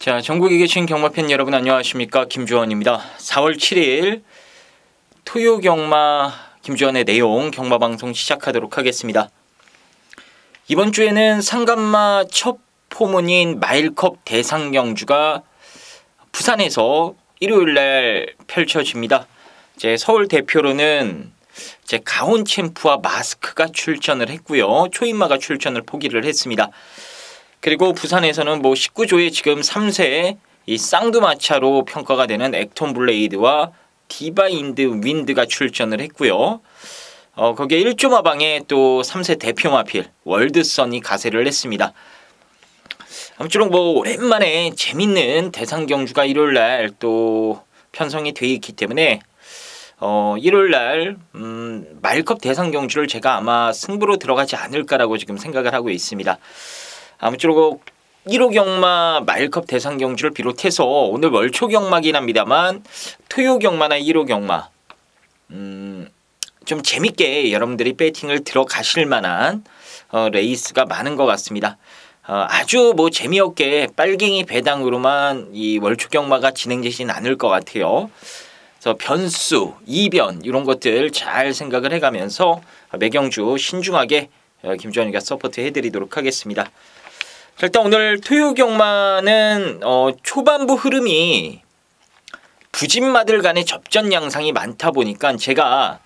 자, 전국에 계신 경마팬 여러분 안녕하십니까? 김주원입니다. 4월 7일 토요 경마 김주원의 내용 경마방송 시작하도록 하겠습니다. 이번 주에는 상간마 첫 포문인 마일컵 대상경주가 부산에서 일요일날 펼쳐집니다. 제 서울 대표로는 제 가온 챔프와 마스크가 출전을 했고요. 초인마가 출전을 포기를 했습니다. 그리고 부산에서는 19조에 지금 3세 이 쌍두마차로 평가가 되는 액톤 블레이드와 디바인드 윈드가 출전을 했고요. 거기에 1조 마방에 또 3세 대표 마필 월드선이 가세를 했습니다. 아무쪼록 오랜만에 재밌는 대상경주가 일요일날 또 편성이 되어 있기 때문에 일요일날 마일컵 대상경주를 제가 아마 승부로 들어가지 않을까라고 지금 생각을 하고 있습니다. 아무쪼록 1호 경마 마일컵 대상경주를 비롯해서 오늘 월초 경마긴 합니다만 토요 경마나 1호 경마 좀 재밌게 여러분들이 배팅을 들어가실 만한 레이스가 많은 것 같습니다. 아주 재미없게 빨갱이 배당으로만 이 월초 경마가 진행되진 않을 것 같아요. 그래서 변수, 이변 이런 것들 잘 생각을 해가면서 매경주 신중하게 김주원이가 서포트 해드리도록 하겠습니다. 일단 오늘 토요 경마는 초반부 흐름이 부진마들 간의 접전 양상이 많다 보니까 제가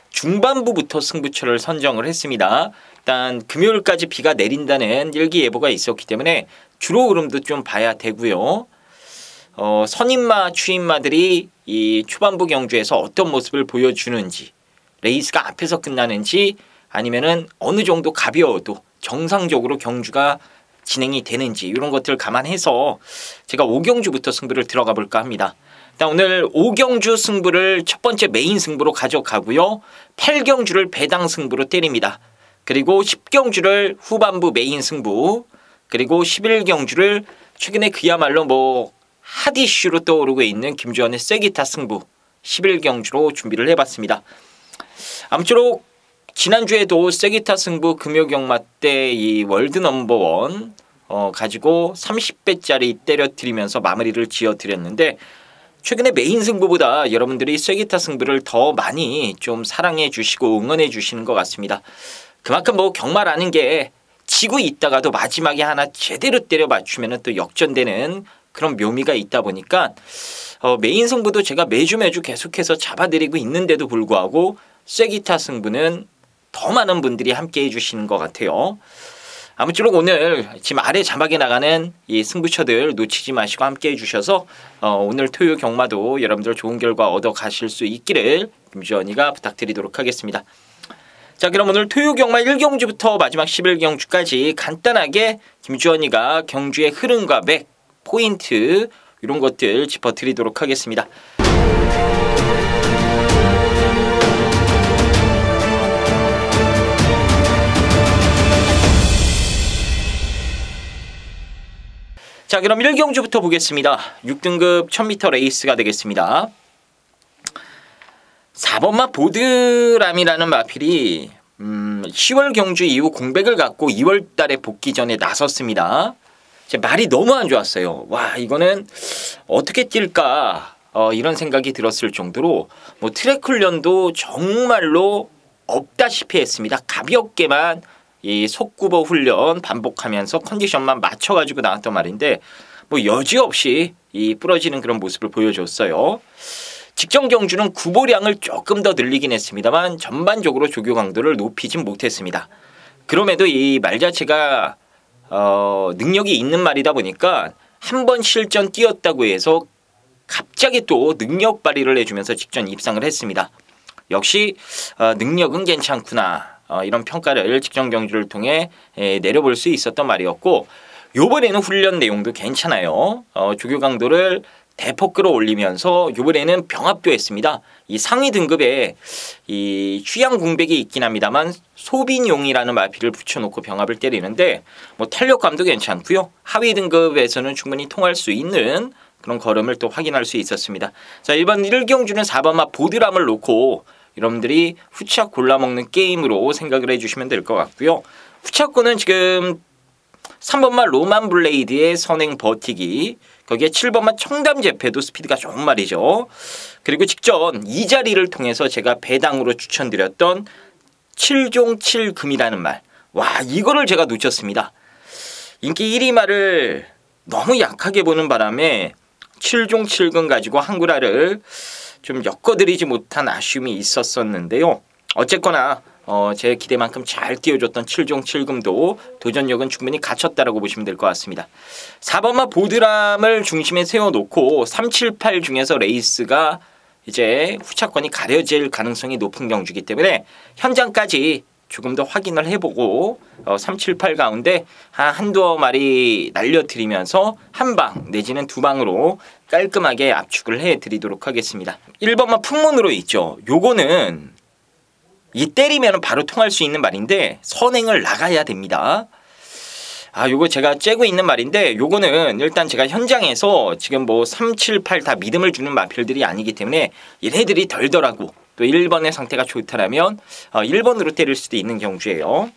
중반부부터 승부처를 선정을 했습니다. 일단 금요일까지 비가 내린다는 일기예보가 있었기 때문에 주로 흐름도 좀 봐야 되고요. 선인마, 추인마들이 이 초반부 경주에서 어떤 모습을 보여주는지, 레이스가 앞에서 끝나는지 아니면은 어느 정도 가벼워도 정상적으로 경주가 진행이 되는지 이런 것들을 감안해서 제가 5경주부터 승부를 들어가 볼까 합니다. 일단 오늘 5경주 승부를 첫 번째 메인 승부로 가져가고요. 8경주를 배당 승부로 때립니다. 그리고 10경주를 후반부 메인 승부, 그리고 11경주를 최근에 그야말로 핫 이슈로 떠오르고 있는 김주원의 쐐기타 승부 11경주로 준비를 해봤습니다. 아무쪼록 지난주에도 쐐기타 승부 금요경마 때 이 월드 넘버원 가지고 30배짜리 때려드리면서 마무리를 지어드렸는데 최근에 메인 승부보다 여러분들이 쐐기타 승부를 더 많이 좀 사랑해 주시고 응원해 주시는 것 같습니다. 그만큼 경마라는 게 지고 있다가도 마지막에 하나 제대로 때려 맞추면 또 역전되는 그런 묘미가 있다 보니까 메인 승부도 제가 매주 계속해서 잡아드리고 있는데도 불구하고 쐐기타 승부는 더 많은 분들이 함께 해주시는 것 같아요. 아무쪼록 오늘 지금 아래 자막에 나가는 이 승부처들 놓치지 마시고 함께 해주셔서 오늘 토요 경마도 여러분들 좋은 결과 얻어 가실 수 있기를 김주원이가 부탁드리도록 하겠습니다. 자, 그럼 오늘 토요 경마 1경주부터 마지막 11경주까지 간단하게 김주원이가 경주의 흐름과 맥, 포인트 이런 것들 짚어드리도록 하겠습니다. 자, 그럼 1경주부터 보겠습니다. 6등급 1000m 레이스가 되겠습니다. 4번마 보드람이라는 마필이 10월 경주 이후 공백을 갖고 2월 달에 복귀 전에 나섰습니다. 제 말이 너무 안 좋았어요. 와, 이거는 어떻게 뛸까 이런 생각이 들었을 정도로 트랙 훈련도 정말로 없다시피 했습니다. 가볍게만 이 속구보 훈련 반복하면서 컨디션만 맞춰가지고 나왔단 말인데 여지없이 이 부러지는 그런 모습을 보여줬어요. 직전 경주는 구보량을 조금 더 늘리긴 했습니다만 전반적으로 조교 강도를 높이진 못했습니다. 그럼에도 이 말 자체가 능력이 있는 말이다 보니까 한 번 실전 뛰었다고 해서 갑자기 또 능력 발휘를 해주면서 직전 입상을 했습니다. 역시 능력은 괜찮구나. 이런 평가를 직전 경주를 통해 내려볼 수 있었던 말이었고 요번에는 훈련 내용도 괜찮아요. 조교 강도를 대폭 끌어올리면서 요번에는 병합도 했습니다. 이 상위 등급에 이 휴양 공백이 있긴 합니다만 소빈용이라는 마필을 붙여놓고 병합을 때리는데 탄력감도 괜찮고요. 하위 등급에서는 충분히 통할 수 있는 그런 걸음을 또 확인할 수 있었습니다. 자, 이번 1경주는 4번마 보드람을 놓고 여러분들이 후착 골라먹는 게임으로 생각을 해주시면 될 것 같고요. 후착권은 지금 3번마 로만 블레이드의 선행 버티기, 거기에 7번마 청담재패도 스피드가 좋은 말이죠. 그리고 직전 이 자리를 통해서 제가 배당으로 추천드렸던 7종 7금이라는 말. 와, 이거를 제가 놓쳤습니다. 인기 1위 말을 너무 약하게 보는 바람에 7종 7금 가지고 한구라를 좀 엮어드리지 못한 아쉬움이 있었었는데요. 어쨌거나 제 기대만큼 잘 띄워줬던 7종 7금도 도전력은 충분히 갖췄다라고 보시면 될 것 같습니다. 4번마 보드람을 중심에 세워놓고 3, 7, 8 중에서 레이스가 이제 후차권이 가려질 가능성이 높은 경주이기 때문에 현장까지 조금 더 확인을 해보고 3, 7, 8 가운데 한두 마리 날려드리면서 한 방 내지는 두 방으로 깔끔하게 압축을 해드리도록 하겠습니다. 1번마 풍문으로 있죠. 요거는 이 때리면 바로 통할 수 있는 말인데 선행을 나가야 됩니다. 요거 제가 째고 있는 말인데 요거는 일단 제가 현장에서 지금 뭐 3, 7, 8 다 믿음을 주는 마필들이 아니기 때문에 얘네들이 덜덜하고 또 1번의 상태가 좋다라면 1번으로 때릴 수도 있는 경주예요.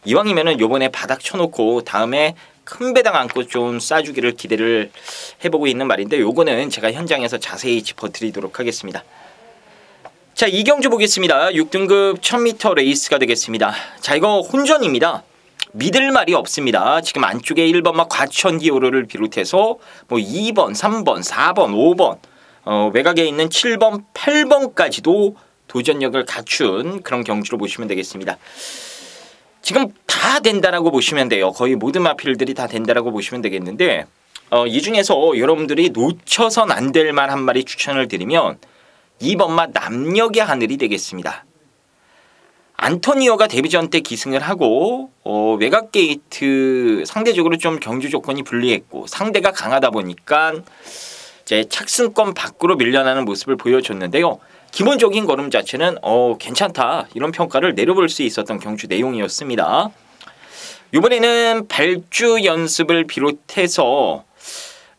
이왕이면은 요번에 바닥 쳐놓고 다음에 큰 배당 안고 좀 쏴주기를 기대를 해보고 있는 말인데 요거는 제가 현장에서 자세히 짚어드리도록 하겠습니다. 자, 이 경주 보겠습니다. 6등급 1000m 레이스가 되겠습니다. 자, 이거 혼전입니다. 믿을 말이 없습니다. 지금 안쪽에 1번마 과천기호로를 비롯해서 뭐 2번, 3번, 4번, 5번 외곽에 있는 7번, 8번까지도 도전력을 갖춘 그런 경주로 보시면 되겠습니다. 지금 다 된다라고 보시면 돼요. 거의 모든 마필들이 다 된다라고 보시면 되겠는데 이 중에서 여러분들이 놓쳐선 안 될 말 한 마리 추천을 드리면 2번마 남녘의 하늘이 되겠습니다. 안토니오가 데뷔전 때 기승을 하고 외곽 게이트 상대적으로 좀 경주 조건이 불리했고 상대가 강하다 보니까 이제 착승권 밖으로 밀려나는 모습을 보여줬는데요. 기본적인 걸음 자체는 괜찮다 이런 평가를 내려볼 수 있었던 경주 내용이었습니다. 이번에는 발주 연습을 비롯해서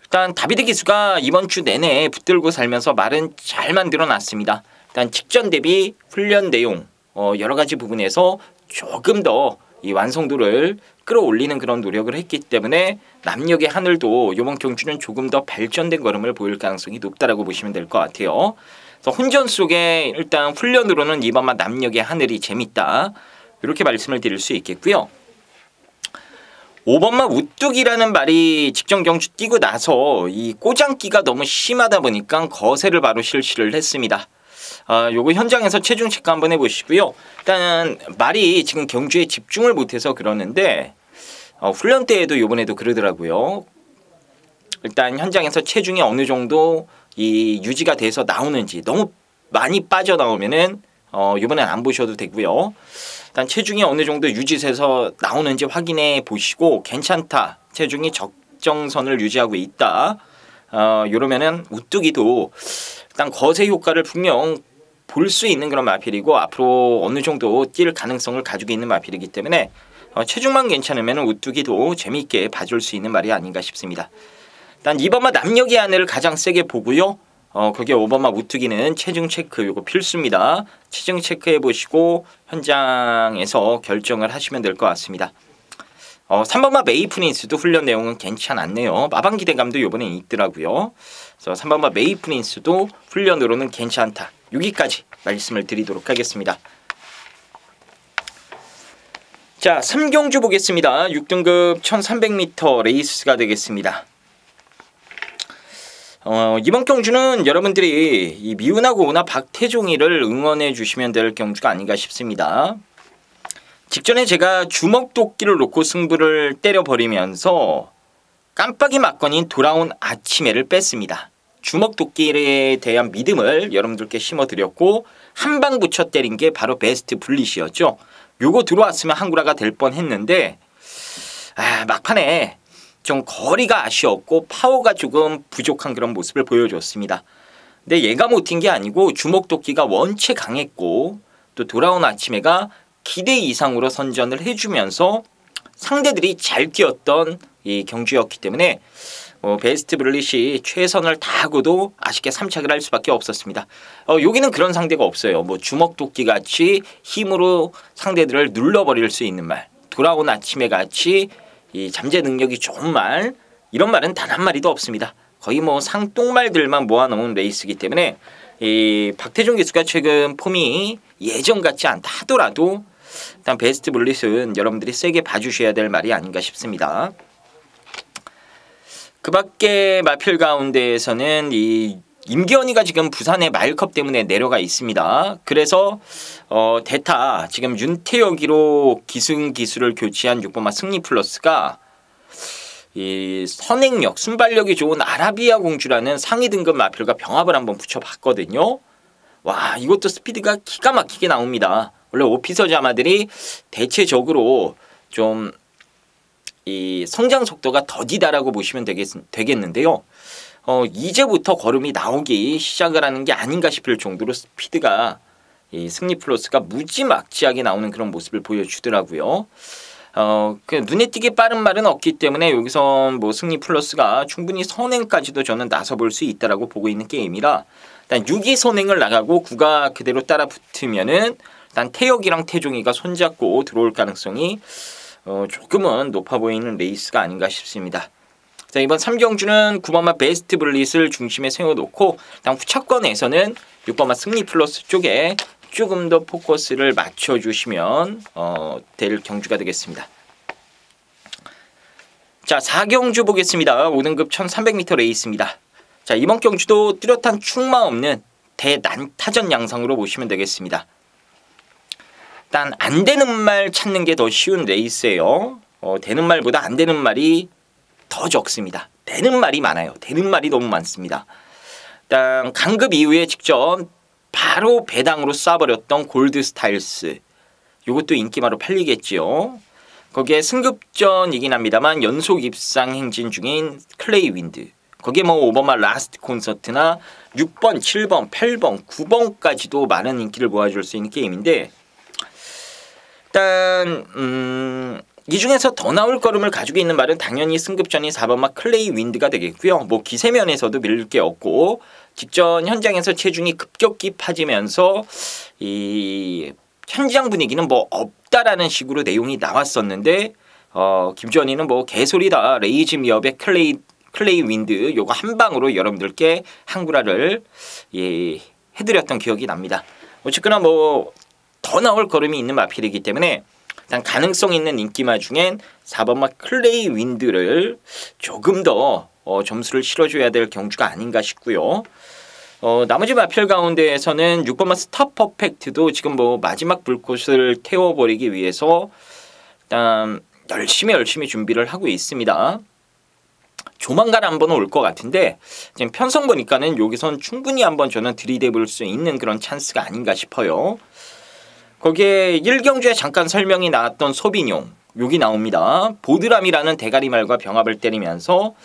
일단 다비드 기수가 이번 주 내내 붙들고 살면서 말은 잘 만들어놨습니다. 일단 직전 대비 훈련 내용 여러 가지 부분에서 조금 더 이 완성도를 끌어올리는 그런 노력을 했기 때문에 남녘의 하늘도 이번 경주는 조금 더 발전된 걸음을 보일 가능성이 높다라고 보시면 될 것 같아요. 그래서 혼전 속에 일단 훈련으로는 이번만 남녘의 하늘이 재밌다 이렇게 말씀을 드릴 수 있겠고요. 5번마 우뚝이라는 말이 직전 경주 뛰고 나서 이 꼬장기가 너무 심하다 보니까 거세를 바로 실시를 했습니다. 요거 현장에서 체중 체크 한번 해보시고요. 일단 말이 지금 경주에 집중을 못해서 그러는데 훈련 때에도 요번에도 그러더라고요. 일단 현장에서 체중이 어느 정도 이 유지가 돼서 나오는지 너무 많이 빠져나오면은 요번엔 안 보셔도 되고요. 일단 체중이 어느 정도 유지돼서 나오는지 확인해 보시고 괜찮다. 체중이 적정선을 유지하고 있다. 이러면은 우뚝이도 일단 거세 효과를 분명 볼 수 있는 그런 마필이고 앞으로 어느 정도 뛸 가능성을 가지고 있는 마필이기 때문에 체중만 괜찮으면 우뚝이도 재미있게 봐줄 수 있는 말이 아닌가 싶습니다. 일단 2번마 남녘의 하늘을 가장 세게 보고요. 거기에 5번마 우뚝이는 체중 체크 이거 필수입니다. 체중 체크해 보시고 현장에서 결정을 하시면 될 것 같습니다. 3번마 메이프린스도 훈련 내용은 괜찮았네요. 마방 기대감도 이번에 있더라고요. 그래서 3번마 메이프린스도 훈련으로는 괜찮다. 여기까지 말씀을 드리도록 하겠습니다. 자, 3경주 보겠습니다. 6등급 1300m 레이스가 되겠습니다. 이번 경주는 여러분들이 이 미운하고 오나 박태종이를 응원해 주시면 될 경주가 아닌가 싶습니다. 직전에 제가 주먹도끼를 놓고 승부를 때려버리면서 깜빡이 맞건인 돌아온 아침에를 뺐습니다. 주먹도끼에 대한 믿음을 여러분들께 심어드렸고 한 방 붙여 때린 게 바로 베스트 블릿이었죠. 요거 들어왔으면 한구라가 될 뻔했는데 막판에 좀 거리가 아쉬웠고 파워가 조금 부족한 그런 모습을 보여줬습니다. 근데 얘가 못 뛴 게 아니고 주먹도끼가 원체 강했고 또 돌아온 아침에가 기대 이상으로 선전을 해주면서 상대들이 잘 뛰었던 이 경주였기 때문에 베스트 블릿이 최선을 다하고도 아쉽게 3착을 할 수밖에 없었습니다. 여기는 그런 상대가 없어요. 뭐 주먹도끼 같이 힘으로 상대들을 눌러버릴 수 있는 말, 돌아온 아침에 같이 이 잠재 능력이 좋은 말, 이런 말은 단 한 마리도 없습니다. 거의 뭐 상똥말들만 모아놓은 레이스이기 때문에 이 박태종 기수가 최근 폼이 예전 같지 않다 하더라도 일단 베스트 블릿은 여러분들이 세게 봐주셔야 될 말이 아닌가 싶습니다. 그 밖에 마필 가운데에서는 이 임기현이가 지금 부산의 마일컵 때문에 내려가 있습니다. 그래서 대타 지금 윤태혁이로 기수를 교체한 6번마 승리 플러스가 이 선행력, 순발력이 좋은 아라비아 공주라는 상위 등급 마필과 병합을 한번 붙여봤거든요. 와, 이것도 스피드가 기가 막히게 나옵니다. 원래 오피서 자마들이 대체적으로 좀 이 성장 속도가 더디다라고 보시면 되겠는데요. 이제부터 걸음이 나오기 시작을 하는 게 아닌가 싶을 정도로 스피드가 이 승리 플러스가 무지막지하게 나오는 그런 모습을 보여주더라고요. 그 눈에 띄게 빠른 말은 없기 때문에 여기서 뭐 승리 플러스가 충분히 선행까지도 저는 나서볼 수 있다라고 보고 있는 게임이라 일단 6위 선행을 나가고 9가 그대로 따라 붙으면은 일단 태혁이랑 태종이가 손잡고 들어올 가능성이 조금은 높아 보이는 레이스가 아닌가 싶습니다. 자, 이번 3경주는 9번마 베스트 블릿을 중심에 세워놓고 일단 후차권에서는 6번마 승리 플러스 쪽에 조금 더 포커스를 맞춰주시면 될 경주가 되겠습니다. 자, 4경주 보겠습니다. 5등급 1300m 레이스입니다. 자, 이번 경주도 뚜렷한 충마 없는 대난타전 양상으로 보시면 되겠습니다. 일단 안 되는 말 찾는 게 더 쉬운 레이스예요. 되는 말보다 안 되는 말이 더 적습니다. 되는 말이 많아요. 되는 말이 너무 많습니다. 일단 강급 이후에 직접 바로 배당으로 쏴버렸던 골드 스타일스. 이것도 인기마로 팔리겠지요. 거기에 승급전이긴 합니다만 연속 입상 행진 중인 클레이 윈드. 거기에 뭐 5번마 라스트 콘서트나 6번, 7번, 8번, 9번까지도 많은 인기를 모아줄 수 있는 게임인데 일단 이 중에서 더 나올 걸음을 가지고 있는 말은 당연히 승급전이 4번마 클레이 윈드가 되겠고요. 뭐 기세면에서도 밀릴 게 없고 직전 현장에서 체중이 급격히 파지면서 이 현장 분위기는 뭐 없다라는 식으로 내용이 나왔었는데 김주원이는 뭐 개소리다. 레이즈 미업의 클레이 윈드 요거 한 방으로 여러분들께 한구라를 해드렸던 기억이 납니다. 어쨌거나 뭐 더 나올 걸음이 있는 마필이기 때문에 일단 가능성 있는 인기마 중엔 4번마 클레이 윈드를 조금 더 점수를 실어줘야 될 경주가 아닌가 싶고요. 나머지 마필 가운데에서는 6번마 스타 퍼펙트도 지금 뭐 마지막 불꽃을 태워버리기 위해서 일단 열심히 준비를 하고 있습니다. 조만간 한번 올 것 같은데 지금 편성 보니까는 여기선 충분히 한번 저는 들이대볼 수 있는 그런 찬스가 아닌가 싶어요. 거기에 1경주에 잠깐 설명이 나왔던 소비뇽 여기 나옵니다. 보드람이라는 대가리말과 병합을 때리면서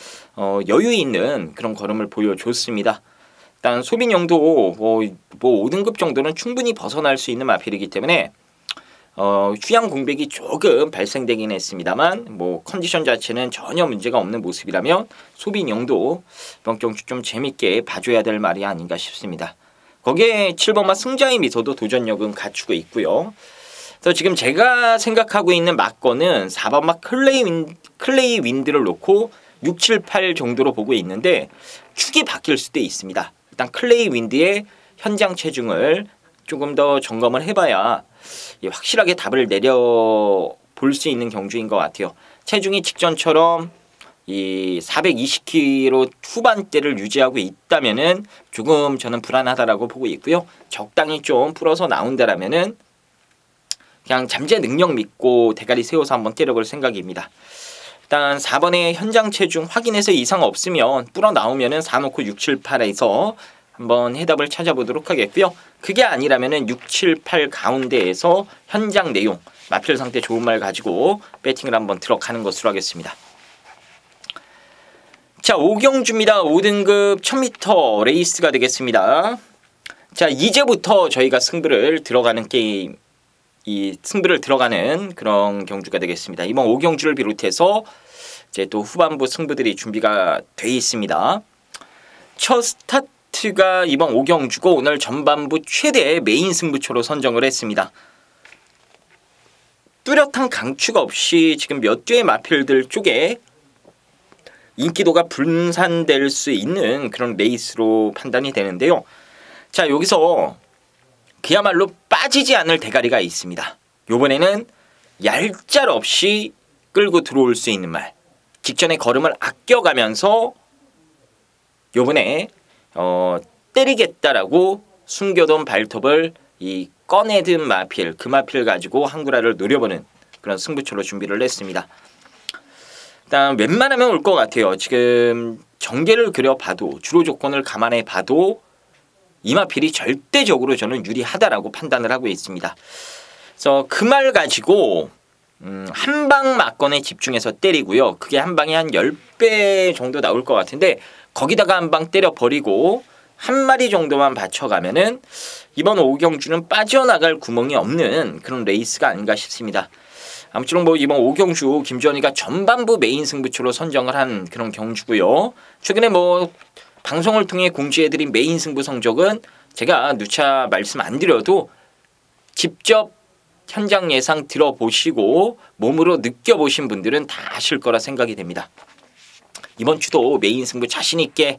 여유 있는 그런 걸음을 보여줬습니다. 일단 소비뇽도 뭐 5등급 정도는 충분히 벗어날 수 있는 마필이기 때문에 휴양 공백이 조금 발생되긴 했습니다만 뭐 컨디션 자체는 전혀 문제가 없는 모습이라면 소비뇽도 이번 경주 좀 재밌게 봐줘야 될 말이 아닌가 싶습니다. 거기에 7번마 승자의 미소도 도전력은 갖추고 있고요. 그래서 지금 제가 생각하고 있는 막건은 4번마 클레이 윈드를 놓고 6, 7, 8 정도로 보고 있는데 축이 바뀔 수도 있습니다. 일단 클레이 윈드의 현장 체중을 조금 더 점검을 해봐야 확실하게 답을 내려볼 수 있는 경주인 것 같아요. 체중이 직전처럼 이 420kg 후반대를 유지하고 있다면은 조금 저는 불안하다라고 보고 있고요. 적당히 좀 풀어서 나온다라면은 그냥 잠재 능력 믿고 대가리 세워서 한번 때려볼 생각입니다. 일단 4번에 현장 체중 확인해서 이상 없으면 불어 나오면은 4놓고 6, 7, 8에서 한번 해답을 찾아보도록 하겠고요. 그게 아니라면은 6, 7, 8 가운데에서 현장 내용 마필 상태 좋은 말 가지고 배팅을 한번 들어가는 것으로 하겠습니다. 자, 5경주입니다. 5등급 1000m 레이스가 되겠습니다. 자, 이제부터 저희가 승부를 들어가는 게임, 승부를 들어가는 그런 경주가 되겠습니다. 이번 5경주를 비롯해서 이제 또 후반부 승부들이 준비가 돼 있습니다. 첫 스타트가 이번 5경주고 오늘 전반부 최대의 메인 승부처로 선정을 했습니다. 뚜렷한 강추가 없이 지금 몇 뒤의 마필들 쪽에 인기도가 분산될 수 있는 그런 레이스로 판단이 되는데요. 자, 여기서 그야말로 빠지지 않을 대가리가 있습니다. 요번에는 얄짤없이 끌고 들어올 수 있는 말, 직전에 걸음을 아껴가면서 요번에 때리겠다라고 숨겨둔 발톱을 꺼내든 마필, 그 마필 가지고 한구라를 노려보는 그런 승부처로 준비를 했습니다. 일단 웬만하면 올 것 같아요. 지금 전개를 그려봐도, 주로 조건을 감안해 봐도 이 마필이 절대적으로 저는 유리하다라고 판단을 하고 있습니다. 그래서 그 말 가지고 한방 맞건에 집중해서 때리고요. 그게 한 방에 한 10배 정도 나올 것 같은데 거기다가 한 방 때려버리고 한 마리 정도만 받쳐가면은 이번 오경주는 빠져나갈 구멍이 없는 그런 레이스가 아닌가 싶습니다. 아무쪼록 뭐 이번 오경주 김주원이가 전반부 메인 승부처로 선정을 한 그런 경주고요. 최근에 뭐 방송을 통해 공지해드린 메인 승부 성적은 제가 누차 말씀 안 드려도 직접 현장 예상 들어보시고 몸으로 느껴보신 분들은 다 아실 거라 생각이 됩니다. 이번 주도 메인 승부 자신 있게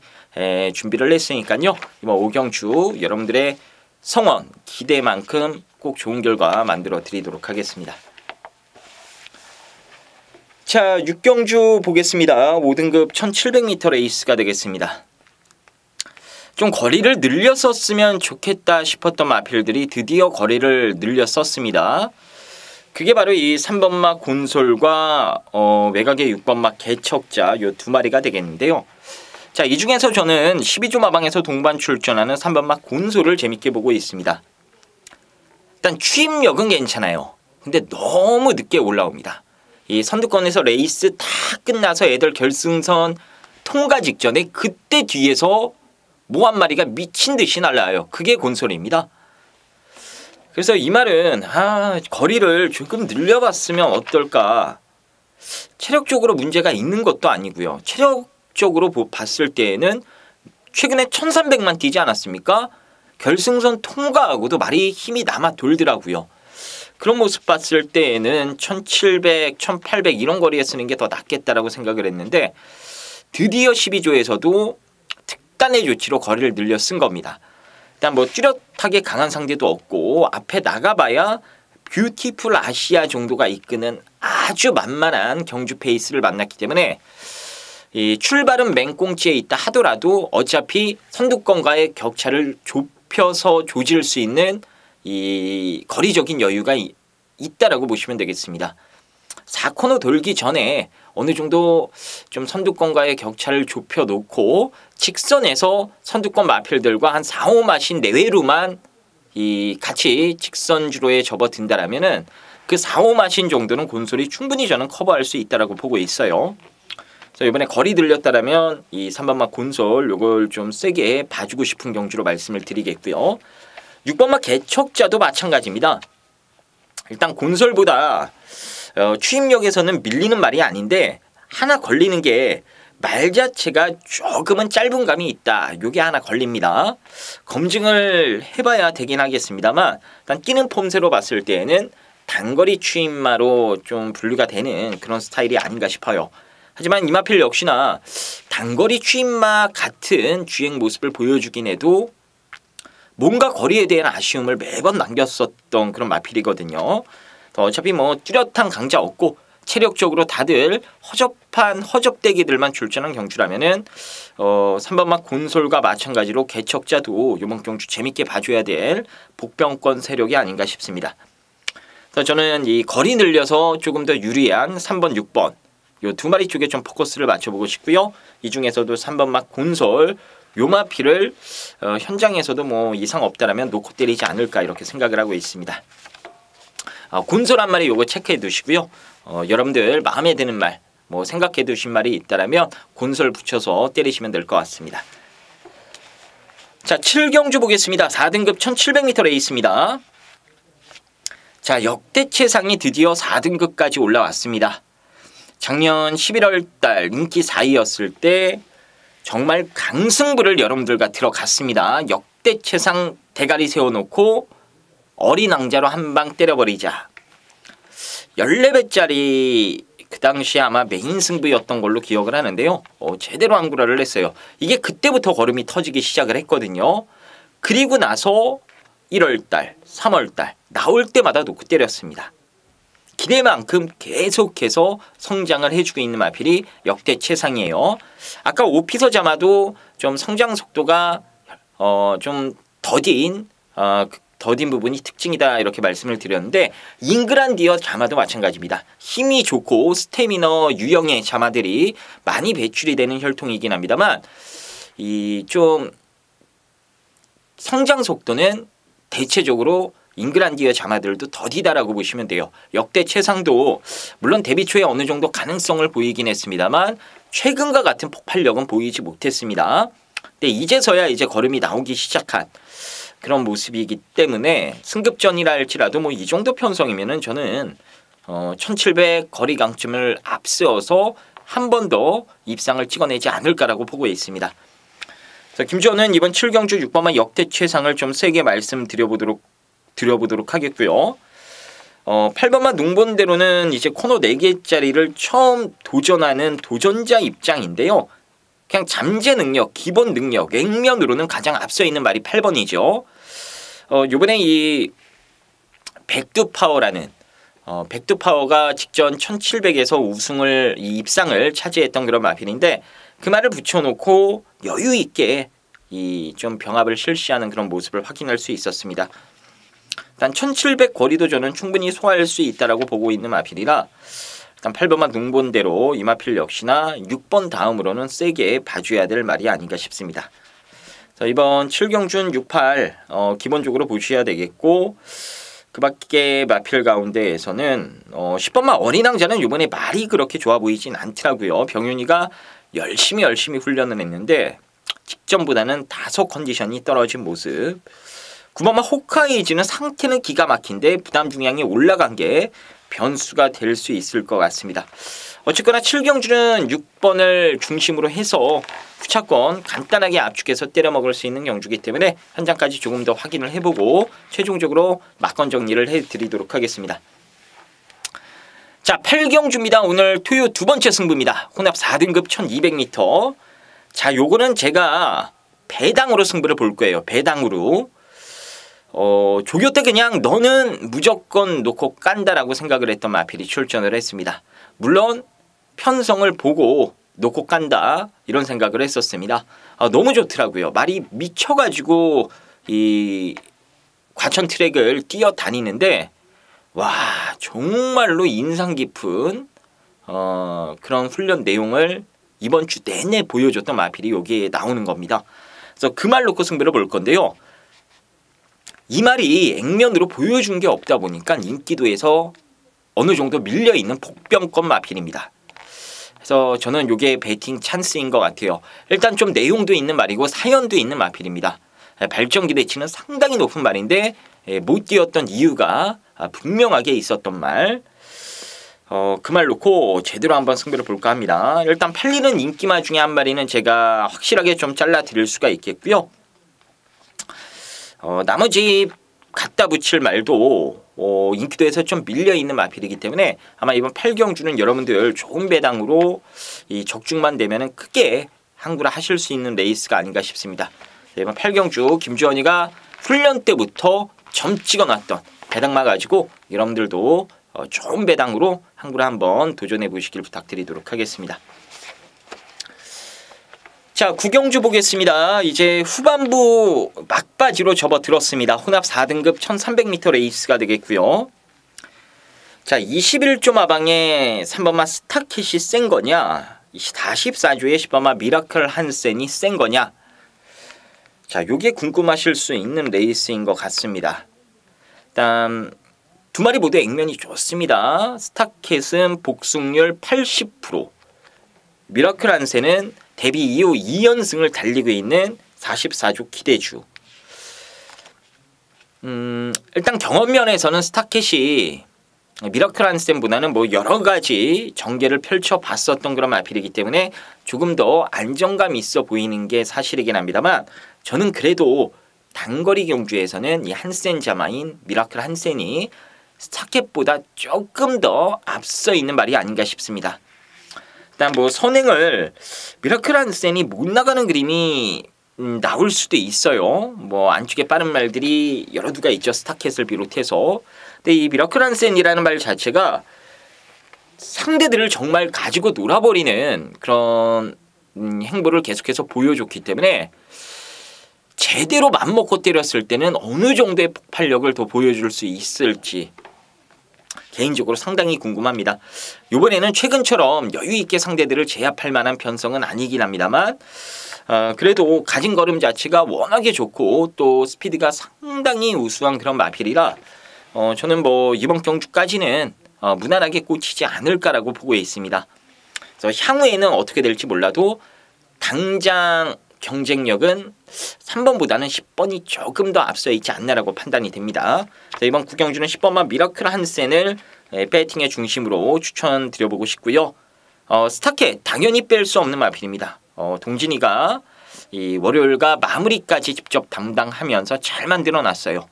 준비를 했으니까요. 이번 오경주 여러분들의 성원, 기대만큼 꼭 좋은 결과 만들어 드리도록 하겠습니다. 자, 6경주 보겠습니다. 5등급 1700m 레이스가 되겠습니다. 좀 거리를 늘렸었으면 좋겠다 싶었던 마필들이 드디어 거리를 늘렸었습니다. 그게 바로 이 3번막 곤솔과 외곽의 6번막 개척자 요 두 마리가 되겠는데요. 자, 이 중에서 저는 12조 마방에서 동반 출전하는 3번막 곤솔을 재밌게 보고 있습니다. 일단 추임력은 괜찮아요. 근데 너무 늦게 올라옵니다. 이 선두권에서 레이스 다 끝나서 애들 결승선 통과 직전에 그때 뒤에서 모 한 마리가 미친 듯이 날라와요. 그게 곤솔입니다. 그래서 이 말은 거리를 조금 늘려봤으면 어떨까. 체력적으로 문제가 있는 것도 아니고요. 체력적으로 봤을 때에는 최근에 1300만 뛰지 않았습니까? 결승선 통과하고도 말이 힘이 남아 돌더라고요. 그런 모습 봤을 때에는 1700, 1800 이런 거리에 쓰는 게 더 낫겠다라고 생각을 했는데 드디어 12조에서도 특단의 조치로 거리를 늘려 쓴 겁니다. 일단 뭐 뚜렷하게 강한 상대도 없고 앞에 나가봐야 뷰티풀 아시아 정도가 이끄는 아주 만만한 경주 페이스를 만났기 때문에 이 출발은 맹꽁지에 있다 하더라도 어차피 선두권과의 격차를 좁혀서 조질 수 있는 이 거리적인 여유가 있다라고 보시면 되겠습니다. 4코너 돌기 전에 어느 정도 좀 선두권과의 격차를 좁혀놓고 직선에서 선두권 마필들과 한 4, 5마신 내외로만 같이 직선주로에 접어든다라면은 그 4, 5마신 정도는 곤솔이 충분히 저는 커버할 수 있다라고 보고 있어요. 그래서 이번에 거리 들렸다라면 이 3번막 곤솔 요걸 좀 세게 봐주고 싶은 경주로 말씀을 드리겠고요. 6번막 개척자도 마찬가지입니다. 일단 곤솔보다 추임력에서는 밀리는 말이 아닌데 하나 걸리는 게 말 자체가 조금은 짧은 감이 있다. 요게 하나 걸립니다. 검증을 해봐야 되긴 하겠습니다만 일단 뛰는 폼새로 봤을 때에는 단거리 추임마로 좀 분류가 되는 그런 스타일이 아닌가 싶어요. 하지만 이마필 역시나 단거리 추임마 같은 주행 모습을 보여주긴 해도 뭔가 거리에 대한 아쉬움을 매번 남겼었던 그런 마필이거든요. 어차피 뭐 뚜렷한 강자 없고 체력적으로 다들 허접대기들만 출전한 경주라면은 3번막 곤솔과 마찬가지로 개척자도 이번 경주 재밌게 봐줘야 될 복병권 세력이 아닌가 싶습니다. 그래서 저는 이 거리 늘려서 조금 더 유리한 3번, 6번 요 두 마리 쪽에 좀 포커스를 맞춰보고 싶고요. 이 중에서도 3번막 곤솔 요마피를 현장에서도 뭐 이상 없다라면 놓고 때리지 않을까 이렇게 생각을 하고 있습니다. 곤솔 한 마리 요거 체크해 두시고요. 여러분들 마음에 드는 말, 뭐 생각해 두신 말이 있다라면 곤솔 붙여서 때리시면 될 것 같습니다. 자, 7경주 보겠습니다. 4등급 1700m 레이스입니다. 자, 역대 최상이 드디어 4등급까지 올라왔습니다. 작년 11월 달 인기 4위였을 때 정말 강승부를 여러분들과 들어갔습니다. 역대 최상 대가리 세워놓고 어린 왕자로 한 방 때려버리자. 14배짜리 그 당시에 아마 메인 승부였던 걸로 기억을 하는데요. 제대로 항구라를 했어요. 이게 그때부터 걸음이 터지기 시작을 했거든요. 그리고 나서 1월달, 3월달 나올 때마다 놓고 때렸습니다. 기대만큼 계속해서 성장을 해주고 있는 마필이 역대 최상이에요. 아까 오피서 자마도 좀 성장 속도가 좀 더딘 부분이 특징이다 이렇게 말씀을 드렸는데 잉그란디어 자마도 마찬가지입니다. 힘이 좋고 스태미너 유형의 자마들이 많이 배출이 되는 혈통이긴 합니다만 이 좀 성장 속도는 대체적으로 잉그란디어 자마들도 더디다라고 보시면 돼요. 역대 최상도 물론 데뷔 초에 어느 정도 가능성을 보이긴 했습니다만 최근과 같은 폭발력은 보이지 못했습니다. 근데 이제서야 이제 걸음이 나오기 시작한 그런 모습이기 때문에 승급전이라 할지라도 뭐 이 정도 편성이면은 저는 1700 거리 강점을 앞세워서 한 번 더 입상을 찍어내지 않을까라고 보고 있습니다. 자, 김주원은 이번 7경주 6번만 역대 최상을 좀 세게 말씀드려보도록 하겠고요. 8번만 농본대로는 이제 코너 4개짜리를 처음 도전하는 도전자 입장인데요. 그냥 잠재 능력, 기본 능력, 액면으로는 가장 앞서 있는 말이 8번이죠. 요번에 이 백두파워라는 백두파워가 직전 1700에서 우승을 입상을 차지했던 그런 마필인데 그 말을 붙여놓고 여유 있게 이 좀 병합을 실시하는 그런 모습을 확인할 수 있었습니다. 일단 1700 거리도 저는 충분히 소화할 수 있다라고 보고 있는 마필이라 일단 8번만 농본대로 이 마필 역시나 6번 다음으로는 세게 봐줘야 될 말이 아닌가 싶습니다. 자, 이번 7경준 68 기본적으로 보셔야 되겠고 그 밖에 마필 가운데에서는 10번만 어린왕자는 이번에 말이 그렇게 좋아 보이진 않더라고요. 병윤이가 열심히 훈련을 했는데 직전보다는 다소 컨디션이 떨어진 모습. 9번만 호카이지는 상태는 기가 막힌데 부담 중량이 올라간 게 변수가 될 수 있을 것 같습니다. 어쨌거나 7경주는 6번을 중심으로 해서 후차권 간단하게 압축해서 때려먹을 수 있는 경주이기 때문에 현장까지 조금 더 확인을 해보고 최종적으로 막건 정리를 해드리도록 하겠습니다. 자, 8경주입니다. 오늘 토요 두 번째 승부입니다. 혼합 4등급 1200m. 자, 요거는 제가 배당으로 승부를 볼 거예요. 배당으로. 조교 때 그냥 너는 무조건 놓고 깐다라고 생각을 했던 마필이 출전을 했습니다. 물론 편성을 보고 놓고 깐다 이런 생각을 했었습니다. 너무 좋더라고요. 말이 미쳐가지고 이 과천 트랙을 뛰어다니는데 와 정말로 인상 깊은 그런 훈련 내용을 이번 주 내내 보여줬던 마필이 여기에 나오는 겁니다. 그래서 그 말 놓고 승부를 볼 건데요. 이 말이 액면으로 보여준 게 없다 보니까 인기도에서 어느 정도 밀려있는 복병권 마필입니다. 그래서 저는 이게 배팅 찬스인 것 같아요. 일단 좀 내용도 있는 말이고 사연도 있는 마필입니다. 발전 기대치는 상당히 높은 말인데 못 뛰었던 이유가 분명하게 있었던 말. 그 말 놓고 제대로 한번 승부를 볼까 합니다. 일단 팔리는 인기마 중에 한 마리는 제가 확실하게 좀 잘라 드릴 수가 있겠고요. 나머지 갖다 붙일 말도 인기도에서 좀 밀려있는 마필이기 때문에 아마 이번 8경주는 여러분들 좋은 배당으로 이 적중만 되면 크게 항구를 하실 수 있는 레이스가 아닌가 싶습니다. 이번 8경주 김주원이가 훈련 때부터 점 찍어놨던 배당마 가지고 여러분들도 좋은 배당으로 항구를 한번 도전해 보시길 부탁드리도록 하겠습니다. 자, 구경주 보겠습니다. 이제 후반부 막바지로 접어들었습니다. 혼합 4등급 1300m 레이스가 되겠고요. 자, 21조 마방에 3번마 스타켓이 센 거냐 44조에 10번마 미라클 한센이 센 거냐 자, 요게 궁금하실 수 있는 레이스인 것 같습니다. 일단 두 마리 모두 액면이 좋습니다. 스타켓은 복승률 80%, 미라클 한센은 데뷔 이후 2연승을 달리고 있는 44조 기대주. 일단 경험면에서는 스타켓이 미라클 한센보다는 뭐 여러 가지 전개를 펼쳐봤었던 그런 마필이기 때문에 조금 더 안정감 있어 보이는 게 사실이긴 합니다만 저는 그래도 단거리 경주에서는 이 한센 자마인 미라클 한센이 스타켓보다 조금 더 앞서 있는 말이 아닌가 싶습니다. 일단 뭐 선행을 미라클 한센이 못 나가는 그림이 나올 수도 있어요. 뭐 안쪽에 빠른 말들이 여러 두가 있죠. 스타켓을 비롯해서. 근데 이 미라클 한센이라는 말 자체가 상대들을 정말 가지고 놀아버리는 그런 행보를 계속해서 보여줬기 때문에 제대로 맘먹고 때렸을 때는 어느 정도의 폭발력을 더 보여줄 수 있을지 개인적으로 상당히 궁금합니다. 이번에는 최근처럼 여유있게 상대들을 제압할 만한 편성은 아니긴 합니다만 그래도 가진 걸음 자체가 워낙에 좋고 또 스피드가 상당히 우수한 그런 마필이라 저는 뭐 이번 경주까지는 무난하게 꽂히지 않을까라고 보고 있습니다. 그래서 향후에는 어떻게 될지 몰라도 당장 경쟁력은 3번보다는 10번이 조금 더 앞서 있지 않나라고 판단이 됩니다. 자, 이번 구경주는 10번만 미라클 한센을 배팅의 중심으로 추천드려보고 싶고요. 스타켓 당연히 뺄 수 없는 마필입니다. 동진이가 이 월요일과 마무리까지 직접 담당하면서 잘 만들어놨어요.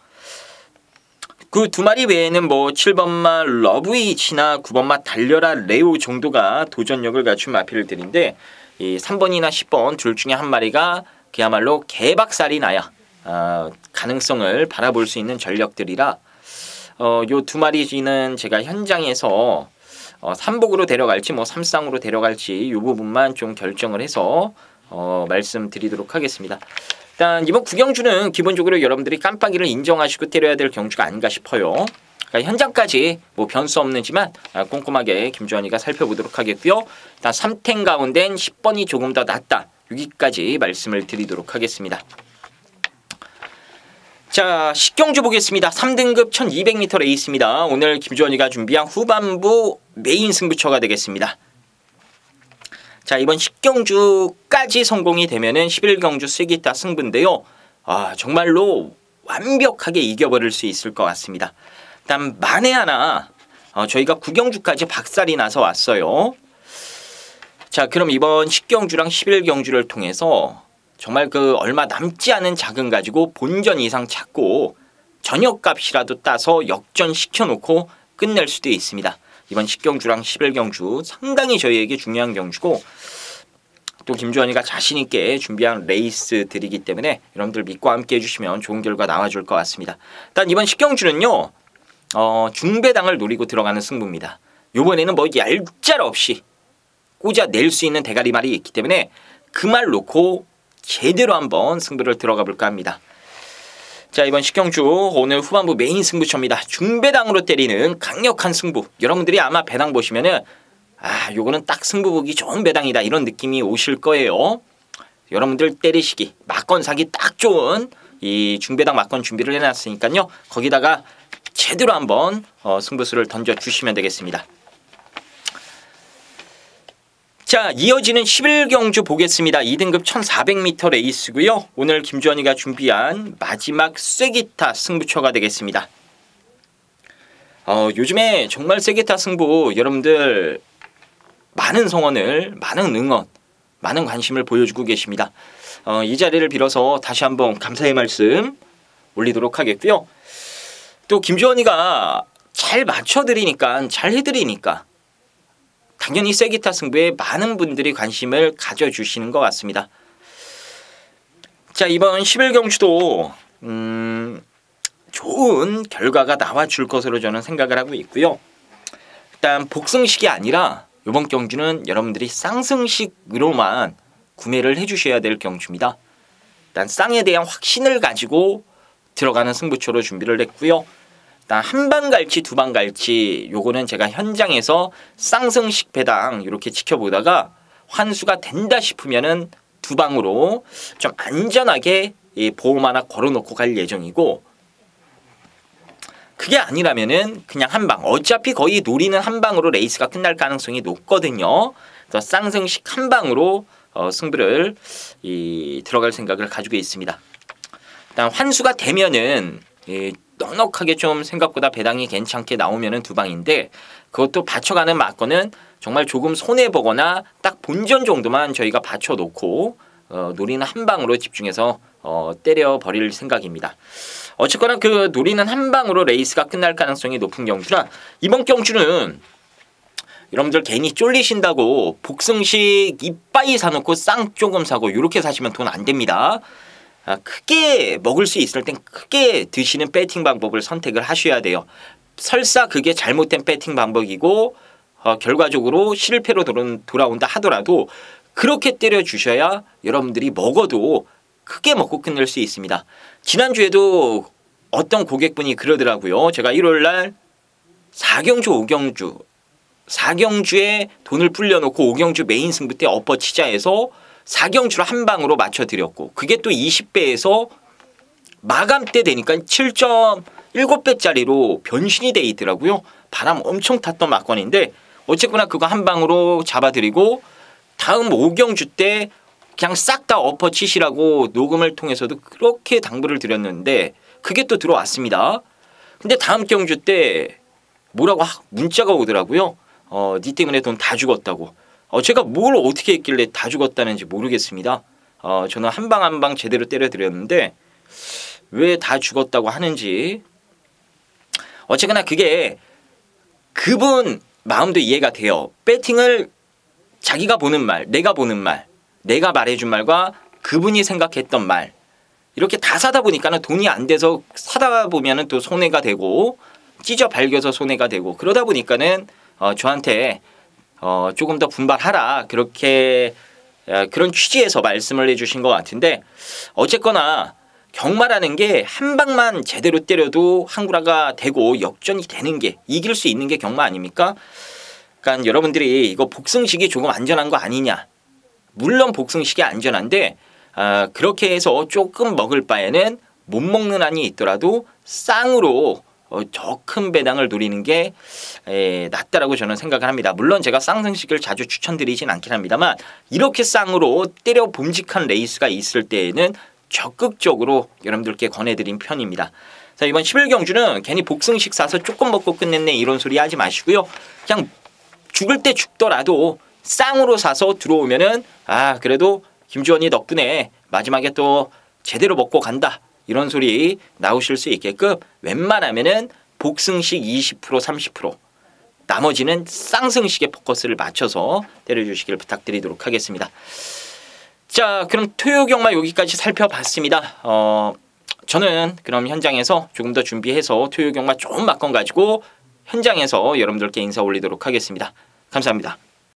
그 두 마리 외에는 뭐 7번마 러브이치나 9번마 달려라 레오 정도가 도전력을 갖춘 마필들인데 이 3번이나 10번 둘 중에 한 마리가 그야말로 개박살이 나야 가능성을 바라볼 수 있는 전력들이라 요 두 마리는 제가 현장에서 3복으로 데려갈지 뭐 3쌍으로 데려갈지 이 부분만 좀 결정을 해서 말씀드리도록 하겠습니다. 일단 이번 구경주는 기본적으로 여러분들이 깜빡이를 인정하시고 때려야 될 경주가 아닌가 싶어요. 그러니까 현장까지 뭐 변수 없는지만 꼼꼼하게 김주환이가 살펴보도록 하겠고요. 일단 3탱 가운데는 10번이 조금 더 낫다. 여기까지 말씀을 드리도록 하겠습니다. 자, 10경주 보겠습니다. 3등급 1200m 레이스입니다. 오늘 김주환이가 준비한 후반부 메인 승부처가 되겠습니다. 자, 이번 10경주까지 성공이 되면은 11경주 쐐기타 승부인데요. 정말로 완벽하게 이겨버릴 수 있을 것 같습니다. 일단 만에 하나 저희가 9경주까지 박살이 나서 왔어요. 자, 그럼 이번 10경주랑 11경주를 통해서 정말 그 얼마 남지 않은 자금 가지고 본전 이상 찾고 전역값이라도 따서 역전시켜놓고 끝낼 수도 있습니다. 이번 10경주랑 11경주 상당히 저희에게 중요한 경주고 또 김주환이가 자신있게 준비한 레이스들이기 때문에 여러분들 믿고 함께 해주시면 좋은 결과 나와줄 것 같습니다. 일단 이번 10경주는요. 중배당을 노리고 들어가는 승부입니다. 요번에는 뭐 얄짤없이 꽂아낼 수 있는 대가리말이 있기 때문에 그 말 놓고 제대로 한번 승부를 들어가 볼까 합니다. 자, 이번 10경주 오늘 후반부 메인 승부처입니다. 중배당으로 때리는 강력한 승부. 여러분들이 아마 배당 보시면은 요거는 딱 승부 보기 좋은 배당이다 이런 느낌이 오실 거예요. 여러분들 때리시기 막건 사기 딱 좋은 이 중배당 막건 준비를 해놨으니까요. 거기다가 제대로 한번 승부수를 던져주시면 되겠습니다. 자, 이어지는 11경주 보겠습니다. 2등급 1400m 레이스고요. 오늘 김주환이가 준비한 마지막 쐐기타 승부처가 되겠습니다. 요즘에 정말 쐐기타 승부 여러분들 많은 성원을, 많은 응원, 많은 관심을 보여주고 계십니다. 이 자리를 빌어서 다시 한번 감사의 말씀 올리도록 하겠고요. 또 김주환이가 잘 맞춰드리니까, 잘 해드리니까 당연히 쐐기타 승부에 많은 분들이 관심을 가져주시는 것 같습니다. 자, 이번 11경주도 좋은 결과가 나와줄 것으로 저는 생각을 하고 있고요. 일단 복승식이 아니라 이번 경주는 여러분들이 쌍승식으로만 구매를 해주셔야 될 경주입니다. 일단 쌍에 대한 확신을 가지고 들어가는 승부처로 준비를 했고요. 일단 한 방 갈지 두 방 갈지 요거는 제가 현장에서 쌍승식 배당 이렇게 지켜보다가 환수가 된다 싶으면은 두 방으로 좀 안전하게 보험 하나 걸어놓고 갈 예정이고, 그게 아니라면은 그냥 한 방, 어차피 거의 노리는 한 방으로 레이스가 끝날 가능성이 높거든요. 그래서 쌍승식 한 방으로 승부를 들어갈 생각을 가지고 있습니다. 일단 환수가 되면은 넉넉하게 좀 생각보다 배당이 괜찮게 나오면은 두 방인데, 그것도 받쳐가는 막거는 정말 조금 손해보거나 딱 본전 정도만 저희가 받쳐놓고 노리는 한 방으로 집중해서 때려버릴 생각입니다. 어쨌거나 그 노리는 한 방으로 레이스가 끝날 가능성이 높은 경주라 이번 경주는 여러분들 괜히 쫄리신다고 복승식 이빠이 사놓고 쌍 조금 사고 이렇게 사시면 돈 안 됩니다. 크게 먹을 수 있을 땐 크게 드시는 배팅 방법을 선택을 하셔야 돼요. 설사 그게 잘못된 배팅 방법이고 결과적으로 실패로 돌아온다 하더라도 그렇게 때려주셔야 여러분들이 먹어도 크게 먹고 끝낼 수 있습니다. 지난주에도 어떤 고객분이 그러더라고요. 제가 1월날 4경주 4경주에 돈을 불려놓고 5경주 메인 승부 때 엎어치자 해서 4경주를 한 방으로 맞춰드렸고 그게 또 20배에서 마감 때 되니까 7.7배짜리로 변신이 돼 있더라고요. 바람 엄청 탔던 막건인데 어쨌거나 그거 한 방으로 잡아드리고 다음 5경주 때 그냥 싹 다 엎어치시라고 녹음을 통해서도 그렇게 당부를 드렸는데 그게 또 들어왔습니다. 근데 다음 경주 때 뭐라고 문자가 오더라고요. 니 때문에 돈 다 죽었다고. 제가 뭘 어떻게 했길래 다 죽었다는지 모르겠습니다. 저는 한 방 한 방 제대로 때려드렸는데 왜 다 죽었다고 하는지. 어쨌거나 그게 그분 마음도 이해가 돼요. 배팅을 자기가 보는 말, 내가 보는 말, 내가 말해준 말과 그분이 생각했던 말 이렇게 다 사다 보니까는 돈이 안 돼서 사다 보면은 또 손해가 되고 찢어 발겨서 손해가 되고 그러다 보니까는 저한테 조금 더 분발하라 그렇게 그런 취지에서 말씀을 해주신 것 같은데 어쨌거나 경마라는 게 한 방만 제대로 때려도 한구라가 되고 역전이 되는 게 이길 수 있는 게 경마 아닙니까? 그러니까 여러분들이 이거 복승식이 조금 안전한 거 아니냐. 물론 복승식이 안전한데 그렇게 해서 조금 먹을 바에는 못 먹는 한이 있더라도 쌍으로 저 큰 배당을 노리는 게 낫다라고 저는 생각을 합니다. 물론 제가 쌍승식을 자주 추천드리진 않긴 합니다만 이렇게 쌍으로 때려 봄직한 레이스가 있을 때에는 적극적으로 여러분들께 권해드린 편입니다. 자, 이번 11경주는 괜히 복승식 사서 조금 먹고 끝냈네 이런 소리 하지 마시고요. 그냥 죽을 때 죽더라도 쌍으로 사서 들어오면은 그래도 김주원이 덕분에 마지막에 또 제대로 먹고 간다 이런 소리 나오실 수 있게끔 웬만하면은 복승식 20% 30% 나머지는 쌍승식에 포커스를 맞춰서 때려주시길 부탁드리도록 하겠습니다. 자, 그럼 토요 경마 여기까지 살펴봤습니다. 저는 그럼 현장에서 조금 더 준비해서 토요 경마 좋은 막건 가지고 현장에서 여러분들께 인사 올리도록 하겠습니다. 감사합니다.